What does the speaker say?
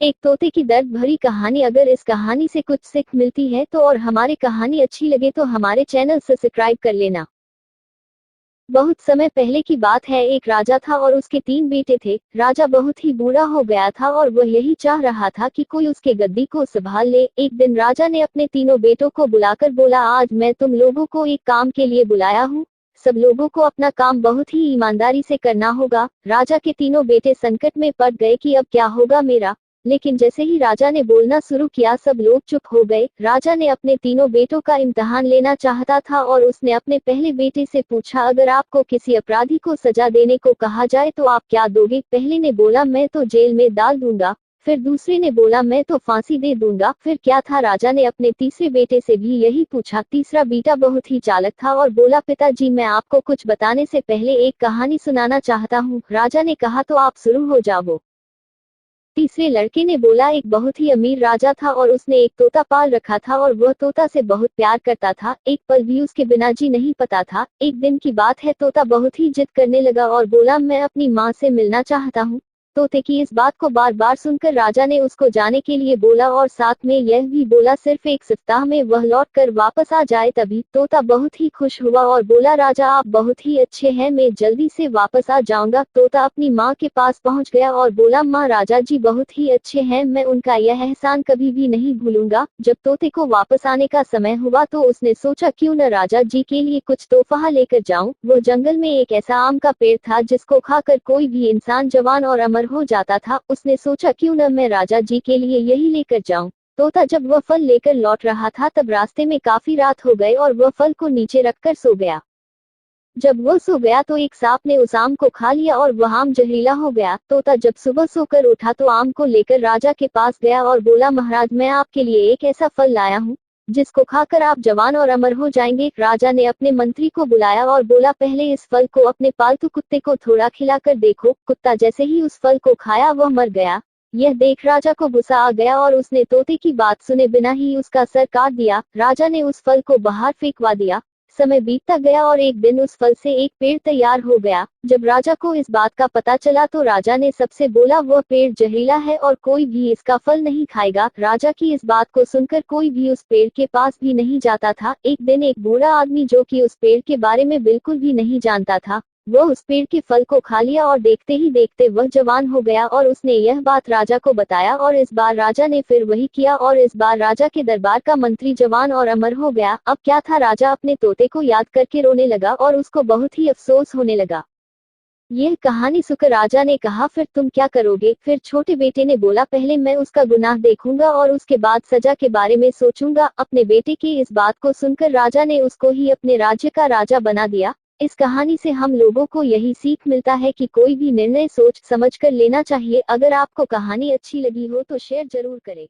एक तोते की दर्द भरी कहानी। अगर इस कहानी से कुछ सीख मिलती है तो और हमारी कहानी अच्छी लगे तो हमारे चैनल से सब्सक्राइब कर लेना। बहुत समय पहले की बात है, एक राजा था और उसके 3 बेटे थे। राजा बहुत ही बूढ़ा हो गया था और वह यही चाह रहा था कि कोई उसके गद्दी को संभाल ले। एक दिन राजा ने अपने तीनों बेटों को बुलाकर बोला, आज मैं तुम लोगों को एक काम के लिए बुलाया हूँ। सब लोगों को अपना काम बहुत ही ईमानदारी से करना होगा। राजा के तीनों बेटे संकट में पड़ गए कि अब क्या होगा मेरा। लेकिन जैसे ही राजा ने बोलना शुरू किया सब लोग चुप हो गए। राजा ने अपने तीनों बेटों का इम्तिहान लेना चाहता था और उसने अपने पहले बेटे से पूछा, अगर आपको किसी अपराधी को सजा देने को कहा जाए तो आप क्या दोगे? पहले ने बोला, मैं तो जेल में डाल दूंगा। फिर दूसरे ने बोला, मैं तो फांसी दे दूंगा। फिर क्या था, राजा ने अपने तीसरे बेटे से भी यही पूछा। तीसरा बेटा बहुत ही चालाक था और बोला, पिताजी मैं आपको कुछ बताने से पहले एक कहानी सुनाना चाहता हूँ। राजा ने कहा, तो आप शुरू हो जाओ। तीसरे लड़के ने बोला, एक बहुत ही अमीर राजा था और उसने एक तोता पाल रखा था और वह तोता से बहुत प्यार करता था। एक पल भी उसके बिना जी नहीं पता था। एक दिन की बात है, तोता बहुत ही जिद करने लगा और बोला, मैं अपनी माँ से मिलना चाहता हूँ। तोते की इस बात को बार बार सुनकर राजा ने उसको जाने के लिए बोला और साथ में यह भी बोला, सिर्फ एक सप्ताह में वह लौट कर वापस आ जाए। तभी तोता बहुत ही खुश हुआ और बोला, राजा आप बहुत ही अच्छे हैं, मैं जल्दी से वापस आ जाऊंगा। तोता अपनी माँ के पास पहुंच गया और बोला, माँ राजा जी बहुत ही अच्छे हैं, मैं उनका यह एहसान कभी भी नहीं भूलूंगा। जब तोते को वापस आने का समय हुआ तो उसने सोचा, क्यों न राजा जी के लिए कुछ तोहफा लेकर जाऊं। वो जंगल में एक ऐसा आम का पेड़ था जिसको खाकर कोई भी इंसान जवान और अमर हो जाता था। उसने सोचा, क्यों न मैं राजा जी के लिए यही लेकर जाऊं। तोता जब वह फल लेकर लौट रहा था तब रास्ते में काफी रात हो गई और वह फल को नीचे रखकर सो गया। जब वह सो गया तो एक सांप ने उस आम को खा लिया और वह आम जहरीला हो गया। तोता जब सुबह सोकर उठा तो आम को लेकर राजा के पास गया और बोला, महाराज मैं आपके लिए एक ऐसा फल लाया हूँ जिसको खाकर आप जवान और अमर हो जाएंगे। राजा ने अपने मंत्री को बुलाया और बोला, पहले इस फल को अपने पालतू कुत्ते को थोड़ा खिलाकर देखो। कुत्ता जैसे ही उस फल को खाया वह मर गया। यह देख राजा को गुस्सा आ गया और उसने तोते की बात सुने बिना ही उसका सर काट दिया। राजा ने उस फल को बाहर फेंकवा दिया। समय बीतता गया और एक दिन उस फल से एक पेड़ तैयार हो गया। जब राजा को इस बात का पता चला तो राजा ने सबसे बोला, वह पेड़ जहरीला है और कोई भी इसका फल नहीं खाएगा। राजा की इस बात को सुनकर कोई भी उस पेड़ के पास भी नहीं जाता था। एक दिन एक बूढ़ा आदमी जो कि उस पेड़ के बारे में बिल्कुल भी नहीं जानता था, वह उस पेड़ के फल को खा लिया और देखते ही देखते वह जवान हो गया और उसने यह बात राजा को बताया और इस बार राजा ने फिर वही किया और इस बार राजा के दरबार का मंत्री जवान और अमर हो गया। अब क्या था, राजा अपने तोते को याद करके रोने लगा और उसको बहुत ही अफसोस होने लगा। यह कहानी सुनकर राजा ने कहा, फिर तुम क्या करोगे? फिर छोटे बेटे ने बोला, पहले मैं उसका गुनाह देखूंगा और उसके बाद सजा के बारे में सोचूंगा। अपने बेटे की इस बात को सुनकर राजा ने उसको ही अपने राज्य का राजा बना दिया। इस कहानी से हम लोगों को यही सीख मिलता है कि कोई भी निर्णय सोच समझ कर लेना चाहिए। अगर आपको कहानी अच्छी लगी हो तो शेयर जरूर करें।